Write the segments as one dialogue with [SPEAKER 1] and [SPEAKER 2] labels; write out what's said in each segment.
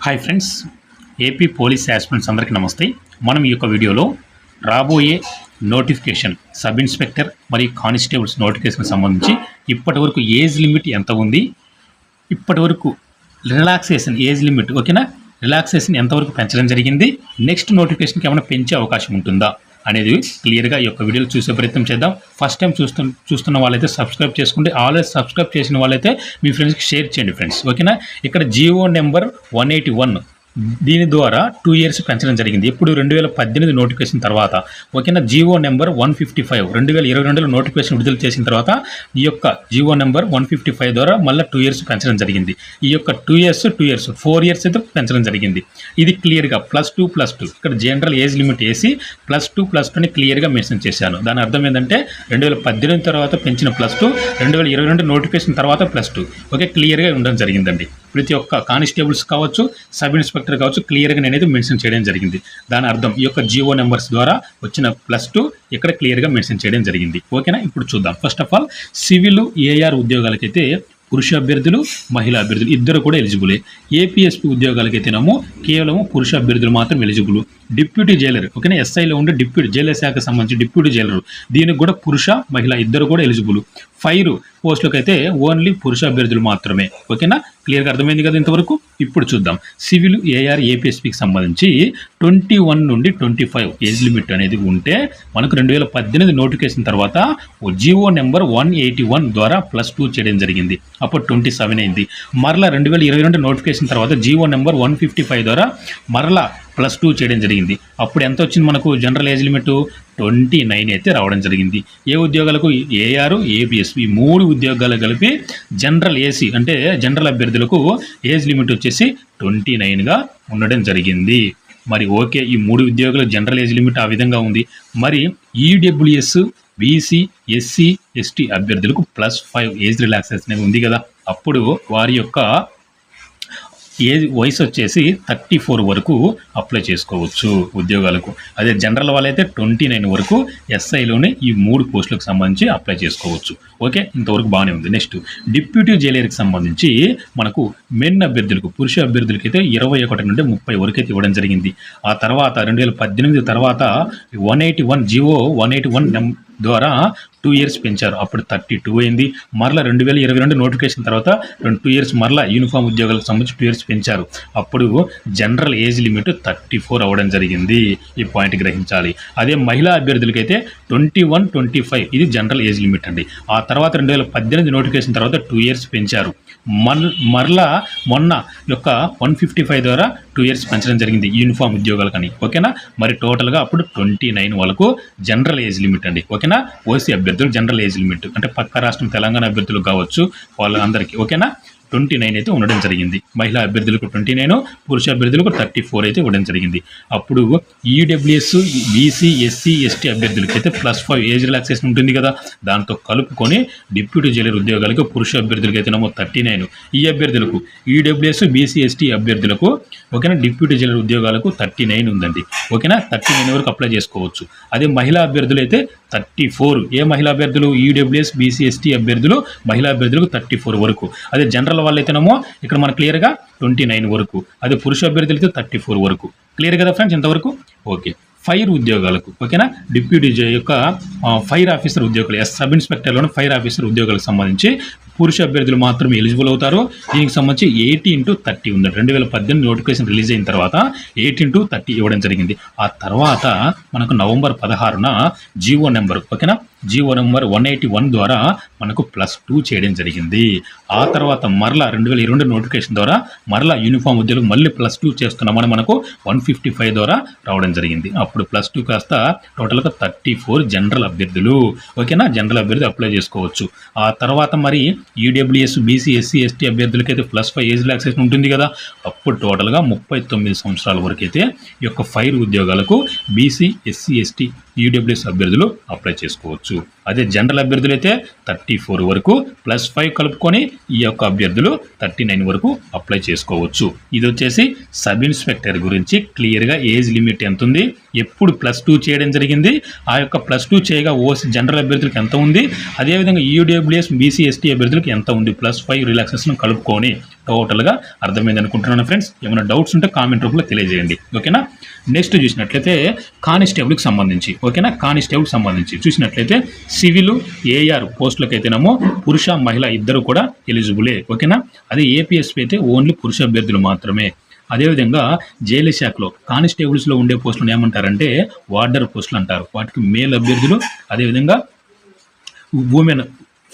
[SPEAKER 1] Hi friends, AP police aspirants అందరికీ నమస్తే. మనం ఈ యొక్క వీడియోలో రాబోయే నోటిఫికేషన్ సబ్ ఇన్స్పెక్టర్ మరియు కానిస్టేబుల్స్ నోటిఫికేషన్కి సంబంధించి ఇప్పటి వరకు ఏజ్ లిమిట్ ఎంత ఉంది, ఇప్పటి వరకు రిలాక్సేషన్ ఏజ్ లిమిట్ ఓకేనా, రిలాక్సేషన్ ఎంతవరకు పెంచడం జరిగింది, నెక్స్ట్ నోటిఫికేషన్కి ఏమైనా పెంచే అవకాశం ఉంటుందా అనేది క్లియర్గా ఈ యొక్క వీడియోలో చూసే ప్రయత్నం చేద్దాం. ఫస్ట్ టైం చూస్తున్న వాళ్ళైతే సబ్స్క్రైబ్ చేసుకుంటే, ఆల్రెడీ సబ్స్క్రైబ్ చేసిన వాళ్ళైతే మీ ఫ్రెండ్స్కి షేర్ చేయండి ఫ్రెండ్స్ ఓకేనా. ఇక్కడ జియో నెంబర్ 181 దీని ద్వారా 2 years పెంచడం జరిగింది. ఇప్పుడు 2018 నోటిఫికేషన్ తర్వాత ఓకేనా. జియో నెంబర్ 155 2022లో నోటిఫికేషన్ విడుదల చేసిన తర్వాత ఈ యొక్క జియో నెంబర్ 155 ద్వారా మళ్ళీ 2 years పెంచడం జరిగింది. ఈ యొక్క 2 years 4 years అయితే పెంచడం జరిగింది. ఇది క్లియర్గా +2 ఇక్కడ జనరల్ ఏజ్ లిమిట్ వేసి +2 అని క్లియర్గా మెన్షన్ చేశాను. దాని అర్థం ఏంటంటే 2018 తర్వాత పెంచిన +2, 2022 నోటిఫికేషన్ తర్వాత +2 ఓకే, క్లియర్గా ఉండడం జరిగిందండి. ప్రతి ఒక్క కానిస్టేబుల్స్ కావచ్చు, సబ్ ఇన్స్పెక్టర్ కావచ్చు, క్లియర్గా నేనైతే మెన్షన్ చేయడం జరిగింది. దాని అర్థం ఈ యొక్క జియో నెంబర్స్ ద్వారా వచ్చిన +2 ఇక్కడ క్లియర్గా మెన్షన్ చేయడం జరిగింది ఓకేనా. ఇప్పుడు చూద్దాం. First of all civil A ఉద్యోగాలకైతే పురుష అభ్యర్థులు, మహిళా అభ్యర్థులు ఇద్దరు కూడా ఎలిజిబులే. ఏపీఎస్పీ ఉద్యోగాలకైతేనేమో కేవలం పురుష అభ్యర్థులు మాత్రం ఎలిజిబుల్. డిప్యూటీ జైలర్ ఓకేనా, ఎస్ఐలో ఉండే డిప్యూటీ జైలర్ శాఖకు సంబంధించి డిప్యూటీ జైలర్ దీనికి కూడా పురుష, మహిళ ఇద్దరు కూడా ఎలిజిబుల్. ఫైర్ పోస్టులకు అయితే ఓన్లీ పురుష అభ్యర్థులు మాత్రమే ఓకేనా. క్లియర్గా అర్థమైంది కదా ఇంతవరకు. ఇప్పుడు చూద్దాం. సివిల్ ఏఆర్ ఏపీఎస్పీకి సంబంధించి 21 నుండి 25 ఏజ్ లిమిట్ అనేది ఉంటే మనకు 2018 నోటిఫికేషన్ తర్వాత జియో నెంబర్ 181 ద్వారా +2 చేయడం జరిగింది. అప్పుడు 27 అయింది. మరలా 2022 నోటిఫికేషన్ తర్వాత జియో నెంబర్ 155 ద్వారా మరలా +2 చేయడం జరిగింది. అప్పుడు ఎంత వచ్చింది మనకు జనరల్ ఏజ్ లిమిట్ 29 అయితే రావడం జరిగింది. ఏ ఉద్యోగాలకు? ఏఆర్, ఏపీఎస్పీ 3 ఉద్యోగాలు కలిపి జనరల్ ఏసీ అంటే జనరల్ అభ్యర్థులకు ఏజ్ లిమిట్ వచ్చేసి 29గా ఉండడం జరిగింది. మరి ఓకే, ఈ 3 ఉద్యోగాల జనరల్ ఏజ్ లిమిట్ ఆ విధంగా ఉంది. మరి ఈడబ్ల్యూఎస్, బీసీ, ఎస్సీ, ఎస్టీ అభ్యర్థులకు +5 ఏజ్ రిలాక్సేషన్ అనేది ఉంది కదా. అప్పుడు వారి యొక్క ఏజ్ వయసు వచ్చేసి 34 వరకు అప్లై చేసుకోవచ్చు ఉద్యోగాలకు. అదే జనరల్ వాళ్ళైతే 29 వరకు ఎస్ఐలోనే ఈ 3 పోస్టులకు సంబంధించి అప్లై చేసుకోవచ్చు ఓకే. ఇంతవరకు బాగానే ఉంది. నెక్స్ట్ డిప్యూటీ జైలర్కి సంబంధించి మనకు మెన్ అభ్యర్థులకు, పురుష అభ్యర్థులకి అయితే 21 నుండి 30 వరకు అయితే ఇవ్వడం జరిగింది. ఆ తర్వాత 2018 తర్వాత 181 జియో 181 ద్వారా 2 years పెంచారు. అప్పుడు 32 అయింది. మరలా 2022 నోటిఫికేషన్ తర్వాత 2 years మరలా యూనిఫామ్ ఉద్యోగాలకు సంబంధించి 2 years పెంచారు. అప్పుడు జనరల్ ఏజ్ లిమిట్ 34 అవ్వడం జరిగింది. ఈ పాయింట్ గ్రహించాలి. అదే మహిళా అభ్యర్థులకైతే 21, 25 ఇది జనరల్ ఏజ్ లిమిట్ అండి. ఆ తర్వాత 2018 నోటిఫికేషన్ తర్వాత 2 years పెంచారు. మరలా మొన్న యొక్క 155 ద్వారా 2 years పెంచడం జరిగింది యూనిఫామ్ ఉద్యోగాలకని ఓకేనా. మరి టోటల్గా అప్పుడు 29 వరకు జనరల్ ఏజ్ లిమిట్ అండి ఓకేనా. ఓసీ అభ్యర్థులు జనరల్ ఏజ్ లిమిట్ అంటే పక్క రాష్ట్రం తెలంగాణ అభ్యర్థులు కావచ్చు వాళ్ళందరికీ ఓకేనా 29 అయితే ఉండడం జరిగింది. మహిళా అభ్యర్థులకు 29, పురుష అభ్యర్థులకు 34 అయితే ఇవ్వడం జరిగింది. అప్పుడు ఈడబ్ల్యూఎస్, బీసీ, ఎస్సీ, ఎస్టీ అభ్యర్థులకి అయితే +5 ఏజ్ రిలాక్సేషన్ ఉంటుంది కదా. దాంతో కలుపుకొని డిప్యూటీ జైలర్ ఉద్యోగాలకు పురుష అభ్యర్థులకి అయితే 39, ఈ అభ్యర్థులకు ఈడబ్ల్యూఎస్, బీసీ, ఎస్టీ అభ్యర్థులకు ఓకేనా డిప్యూటీ జైలర్ ఉద్యోగాలకు 39 ఉందండి ఓకేనా. 39 వరకు అప్లై చేసుకోవచ్చు. అదే మహిళా అభ్యర్థులు అయితే 34. ఏ మహిళా అభ్యర్థులు? ఈడబ్ల్యూఎస్, బీసీ, ఎస్టీ అభ్యర్థులు మహిళా అభ్యర్థులకు 34 వరకు. అదే జనరల్ వాళ్ళైతేనేమో ఇక్కడ మన క్లియర్గా 29 వరకు. అదే పురుష అభ్యర్థులైతే 34 వరకు. క్లియర్ కదా ఫ్రెండ్స్ ఇంతవరకు ఓకే. ఫైర్ ఉద్యోగాలకు ఓకేనా డిప్యూటీ యొక్క ఫైర్ ఆఫీసర్ ఉద్యోగాలు సబ్ ఇన్స్పెక్టర్లోని ఫైర్ ఆఫీసర్ ఉద్యోగాలకు సంబంధించి పురుష అభ్యర్థులు మాత్రమే ఎలిజిబుల్ అవుతారు. దీనికి సంబంధించి 80/30 ఉంది. 2018 నోటిఫికేషన్ రిలీజ్ అయిన తర్వాత 80/30 ఇవ్వడం జరిగింది. ఆ తర్వాత మనకు నవంబర్ 16న జియో నెంబర్ ఓకేనా జియో నెంబర్ 181 ద్వారా మనకు +2 చేయడం జరిగింది. ఆ తర్వాత మరలా 2022 నోటిఫికేషన్ ద్వారా మరలా యూనిఫామ్ ఉద్యోగులు మళ్ళీ +2 చేస్తున్నామని మనకు 155 ద్వారా రావడం జరిగింది. అప్పుడు +2 కాస్త టోటల్గా 34 జనరల్ అభ్యర్థులు ఓకేనా. జనరల్ అభ్యర్థి అప్లై చేసుకోవచ్చు. ఆ తర్వాత మరి ఈడబ్ల్యూఎస్, బీసీ, ఎస్సీ, ఎస్టీ అభ్యర్థులకి అయితే +5 ఏజ్ రిలాక్సేషన్ ఉంటుంది కదా. అప్పుడు టోటల్గా 39 సంవత్సరాల వరకు అయితే ఈ యొక్క ఫైర్ ఉద్యోగాలకు బీసీ, ఎస్సీ, ఎస్టీ, ఈడబ్ల్యూఎస్ అభ్యర్థులు అప్లై చేసుకోవచ్చు. అదే జనరల్ అభ్యర్థులు అయితే 34 వరకు +5 కలుపుకొని ఈ యొక్క అభ్యర్థులు 39 వరకు అప్లై చేసుకోవచ్చు. ఇది వచ్చేసి సబ్ ఇన్స్పెక్టర్ గురించి క్లియర్గా ఏజ్ లిమిట్ ఎంత ఉంది, ఎప్పుడు +2 చేయడం జరిగింది, ఆ యొక్క +2 చేయగా ఓసీ జనరల్ అభ్యర్థులకు ఎంత ఉంది, అదేవిధంగా ఈడబ్ల్యూఎస్, బీసీ, ఎస్టీ అభ్యర్థులకు ఎంత ఉంది +5 రిలాక్సేషన్ కలుపుకొని టోటల్గా అర్థమైంది అనుకుంటున్నాను ఫ్రెండ్స్. ఏమైనా డౌట్స్ ఉంటే కామెంట్ రూపంలో తెలియజేయండి, ఓకేనా. నెక్స్ట్ చూసినట్లయితే కానిస్టేబుల్కి సంబంధించి, ఓకేనా. కానిస్టేబుల్కి సంబంధించి చూసినట్లయితే సివిల్ ఏఆర్ పోస్టులకు అయితేనేమో పురుష మహిళ ఇద్దరు కూడా ఎలిజిబులే, ఓకేనా. అదే ఏపీఎస్పీ అయితే ఓన్లీ పురుష అభ్యర్థులు మాత్రమే. అదేవిధంగా జైలు శాఖలో కానిస్టేబుల్స్లో ఉండే పోస్టులను ఏమంటారంటే వార్డర్ పోస్టులు అంటారు. వాటికి మేల్ అభ్యర్థులు, అదేవిధంగా ఉమెన్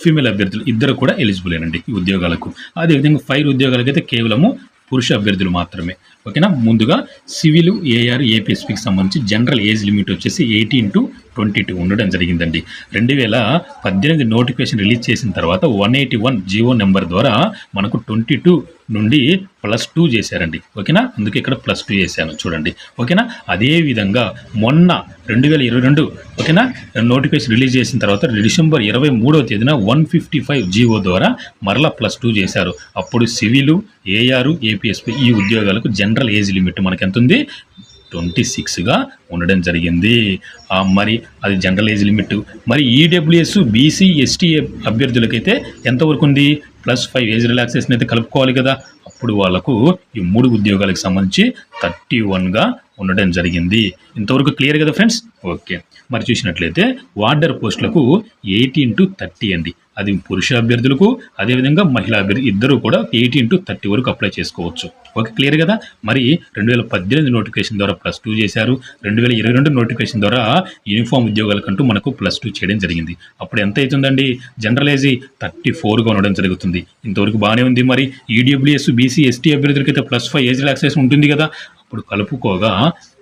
[SPEAKER 1] ఫీమేల్ అభ్యర్థులు ఇద్దరు కూడా ఎలిజిబులేనండి ఈ ఉద్యోగాలకు. అదేవిధంగా ఫైర్ ఉద్యోగాలకు అయితే కేవలము పురుష అభ్యర్థులు మాత్రమే, ఓకేనా. ముందుగా సివిల్ ఏఆర్ ఏపీఎస్పీకి సంబంధించి జనరల్ ఏజ్ లిమిట్ వచ్చేసి 18 to 22 ఉండడం జరిగిందండి. 2018 నోటిఫికేషన్ రిలీజ్ చేసిన తర్వాత 181 జీవో నెంబర్ ద్వారా మనకు 22 నుండి +2 చేశారండి, ఓకేనా. అందుకే ఇక్కడ +2 చేశాను చూడండి, ఓకేనా. అదేవిధంగా మొన్న 2022 ఓకేనా నోటిఫికేషన్ రిలీజ్ చేసిన తర్వాత డిసెంబర్ 23వ తేదీన 155 జీవో ద్వారా మరలా +2 చేశారు. అప్పుడు సివిల్ ఏఆర్ ఏపీఎస్పీ ఈ ఉద్యోగాలకు జనరల్ ఏజ్ లిమిట్ మనకి ఎంత ఉంది, 26గా ఉండడం జరిగింది. మరి అది జనరల్ ఏజ్ లిమిట్. మరి ఈడబ్ల్యూఎస్ బీసీ ఎస్టీ అభ్యర్థులకైతే ఎంతవరకు ఉంది, +5 ఏజ్ రిలాక్సేషన్ అయితే కలుపుకోవాలి కదా. అప్పుడు వాళ్ళకు ఈ 3 ఉద్యోగాలకు సంబంధించి 31గా ఉండడం జరిగింది. ఇంతవరకు క్లియర్ కదా ఫ్రెండ్స్, ఓకే. మరి చూసినట్లయితే వార్డర్ పోస్టులకు 18 to 30 అండి. అది పురుష అభ్యర్థులకు, అదేవిధంగా మహిళా అభ్యర్థి ఇద్దరు కూడా 18 to 30 వరకు అప్లై చేసుకోవచ్చు, ఓకే. క్లియర్ కదా. మరి 2018 నోటిఫికేషన్ ద్వారా +2 చేశారు. 2022 నోటిఫికేషన్ ద్వారా యూనిఫామ్ ఉద్యోగాలకంటూ మనకు +2 చేయడం జరిగింది. అప్పుడు ఎంత అవుతుందండి, జనరల్ ఏజ్ 34గా ఉండడం జరుగుతుంది. ఇంతవరకు బాగానే ఉంది. మరి ఈడబ్ల్యూఎస్ బీసీ ఎస్టీ అభ్యర్థులకైతే +5 ఏజ్ రిలాక్సేషన్ ఉంటుంది కదా. అప్పుడు కలుపుకోగా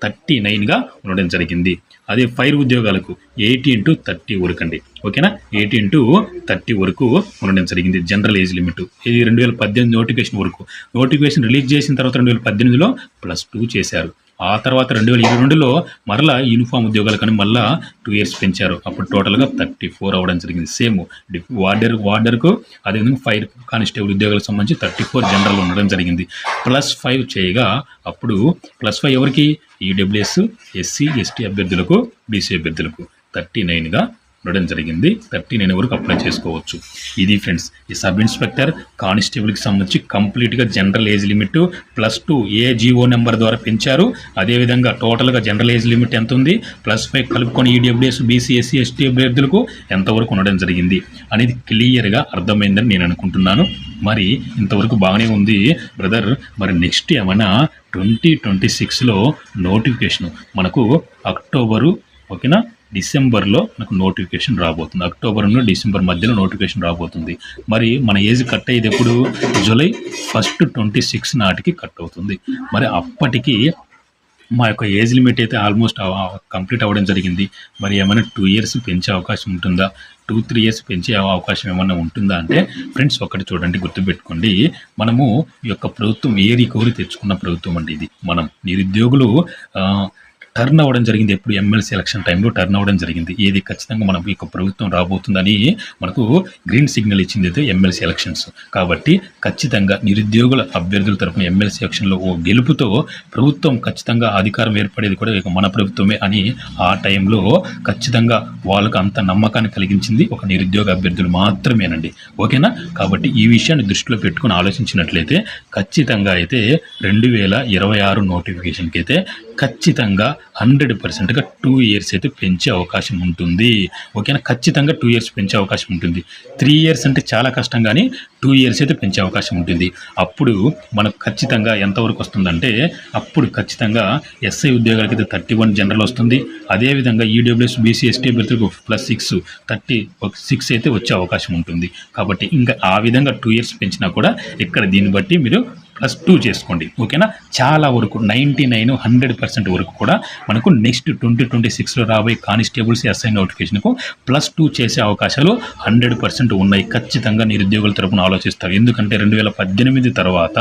[SPEAKER 1] 39గా ఉండడం జరిగింది. అదే ఫైర్ ఉద్యోగాలకు 18 to 30 వరకు అండి, ఓకేనా. 18 to 30 వరకు ఉండడం జరిగింది జనరల్ ఏజ్ లిమిట్. ఇది 2018 నోటిఫికేషన్ వరకు. నోటిఫికేషన్ రిలీజ్ చేసిన తర్వాత 2018లో +2 చేశారు. ఆ తర్వాత 2022లో మరలా యూనిఫామ్ ఉద్యోగాలు కానీ మళ్ళీ 2 years పెంచారు. అప్పుడు టోటల్గా 34 అవ్వడం జరిగింది. సేమ్ వార్డర్కు అదేవిధంగా ఫైర్ కానిస్టేబుల్ ఉద్యోగాలకు సంబంధించి 34 జనరల్ ఉండడం జరిగింది. +5 చేయగా అప్పుడు +5 ఎవరికి, ఈడబ్ల్యూఎస్ ఎస్సీ ఎస్టీ అభ్యర్థులకు బీసీ అభ్యర్థులకు 39గా ఉండడం జరిగింది. 39 వరకు అప్లై చేసుకోవచ్చు. ఇది ఫ్రెండ్స్ ఈ సబ్ ఇన్స్పెక్టర్ కానిస్టేబుల్కి సంబంధించి కంప్లీట్గా జనరల్ ఏజ్ లిమిట్ +2 ఏ జీవో నెంబర్ ద్వారా పెంచారు. అదేవిధంగా టోటల్గా జనరల్ ఏజ్ లిమిట్ ఎంత ఉంది, +5 కలుపుకొని ఈడబ్ల్యూఎస్ బీసీ ఎస్సీ ఎస్టీ అభ్యర్థులకు ఎంతవరకు ఉండడం జరిగింది అనేది క్లియర్గా అర్థమైందని నేను అనుకుంటున్నాను. మరి ఇంతవరకు బాగానే ఉంది బ్రదర్. మరి నెక్స్ట్ ఏమైనా 2026లో నోటిఫికేషన్ మనకు అక్టోబరు, ఓకేనా, డిసెంబర్లో మనకు నోటిఫికేషన్ రాబోతుంది. అక్టోబర్ నుండి డిసెంబర్ మధ్యలో నోటిఫికేషన్ రాబోతుంది. మరి మన ఏజ్ కట్ అయ్యేది ఎప్పుడు, జూలై 1, 26 నాటికి కట్ అవుతుంది. మరి అప్పటికి మా యొక్క ఏజ్ లిమిట్ అయితే ఆల్మోస్ట్ కంప్లీట్ అవ్వడం జరిగింది. మరి ఏమైనా 2 years పెంచే అవకాశం ఉంటుందా, 2-3 years పెంచే అవకాశం ఏమన్నా ఉంటుందా అంటే ఫ్రెండ్స్ ఒకటి చూడండి, గుర్తుపెట్టుకోండి. మనము ఈ యొక్క ప్రభుత్వం ఏ రికవరీ తెచ్చుకున్న ప్రభుత్వం అండి ఇది. మనం నిరుద్యోగులు టర్న్ అవ్వడం జరిగింది. ఎప్పుడు ఎమ్మెల్సీ ఎలక్షన్ టైంలో టర్న్ అవ్వడం జరిగింది. ఏది ఖచ్చితంగా మనం ఈ ప్రభుత్వం రాబోతుందని మనకు గ్రీన్ సిగ్నల్ ఇచ్చింది అయితే ఎమ్మెల్సీ ఎలక్షన్స్. కాబట్టి ఖచ్చితంగా నిరుద్యోగుల అభ్యర్థుల తరఫున ఎమ్మెల్సీ ఎలక్షన్లో ఓ గెలుపుతో ప్రభుత్వం ఖచ్చితంగా అధికారం ఏర్పడేది కూడా ఇక మన ప్రభుత్వమే అని ఆ టైంలో ఖచ్చితంగా వాళ్ళకు అంత నమ్మకాన్ని కలిగించింది ఒక నిరుద్యోగ అభ్యర్థులు మాత్రమేనండి, ఓకేనా. కాబట్టి ఈ విషయాన్ని దృష్టిలో పెట్టుకుని ఆలోచించినట్లయితే ఖచ్చితంగా అయితే 2026 నోటిఫికేషన్కి అయితే ఖచ్చితంగా 100%గా 2 years అయితే పెంచే అవకాశం ఉంటుంది, ఓకేనా. ఖచ్చితంగా 2 years పెంచే అవకాశం ఉంటుంది. 3 years అంటే చాలా కష్టం, కానీ 2 years అయితే పెంచే అవకాశం ఉంటుంది. అప్పుడు మనకు ఖచ్చితంగా ఎంతవరకు వస్తుందంటే అప్పుడు ఖచ్చితంగా ఎస్ఐ ఉద్యోగాలకి అయితే 31 జనరల్ వస్తుంది. అదేవిధంగా ఈడబ్ల్యూఎస్ బీసీ ఎస్టీ అభ్యర్థులకు +6 36 అయితే వచ్చే అవకాశం ఉంటుంది. కాబట్టి ఇంకా ఆ విధంగా 2 years పెంచినా కూడా ఇక్కడ దీన్ని బట్టి మీరు +2 చేసుకోండి, ఓకేనా. చాలా వరకు 99-100% వరకు కూడా మనకు నెక్స్ట్ 2026లో రాబోయే కానిస్టేబుల్స్ ఎస్ఐ నోటిఫికేషన్కు +2 చేసే అవకాశాలు 100% ఉన్నాయి. ఖచ్చితంగా నిరుద్యోగుల తరపున ఆలోచిస్తారు. ఎందుకంటే 2018 తర్వాత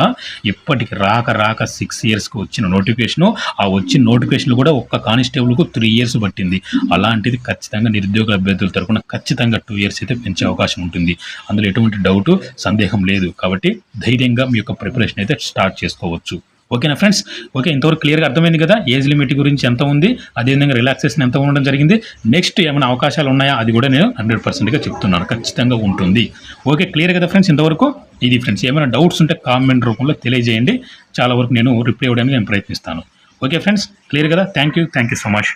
[SPEAKER 1] ఇప్పటికి రాక 6 yearsకి వచ్చిన నోటిఫికేషను, ఆ వచ్చిన నోటిఫికేషన్లు కూడా ఒక్క కానిస్టేబుల్కు 3 years పట్టింది. అలాంటిది ఖచ్చితంగా నిరుద్యోగ అభ్యర్థుల తరపున ఖచ్చితంగా 2 years అయితే పెంచే అవకాశం ఉంటుంది. అందులో ఎటువంటి డౌటు సందేహం లేదు. కాబట్టి ధైర్యంగా మీ యొక్క ప్రిపరేషన్ అయితే స్టార్ట్ చేసుకోవచ్చు, ఓకేనా ఫ్రెండ్స్? ఓకే, ఇంతవరకు క్లియర్గా అర్థమైంది కదా ఏజ్ లిమిట్ గురించి ఎంత ఉంది, అదేవిధంగా రిలాక్సేషన్ ఎంత ఉండడం జరిగింది. నెక్స్ట్ ఏమైనా అవకాశాలు ఉన్నాయా అది కూడా నేను 100%గా చెప్తున్నాను, ఖచ్చితంగా ఉంటుంది. ఓకే, క్లియర్ కదా ఫ్రెండ్స్? ఇంతవరకు ఇది ఫ్రెండ్స్. ఏమైనా డౌట్స్ ఉంటే కామెంట్ రూపంలో తెలియజేయండి, చాలా వరకు నేను రిప్లై ఇవ్వడానికి నేను ప్రయత్నిస్తాను. ఓకే ఫ్రెండ్స్, క్లియర్ కదా? Thank you so much.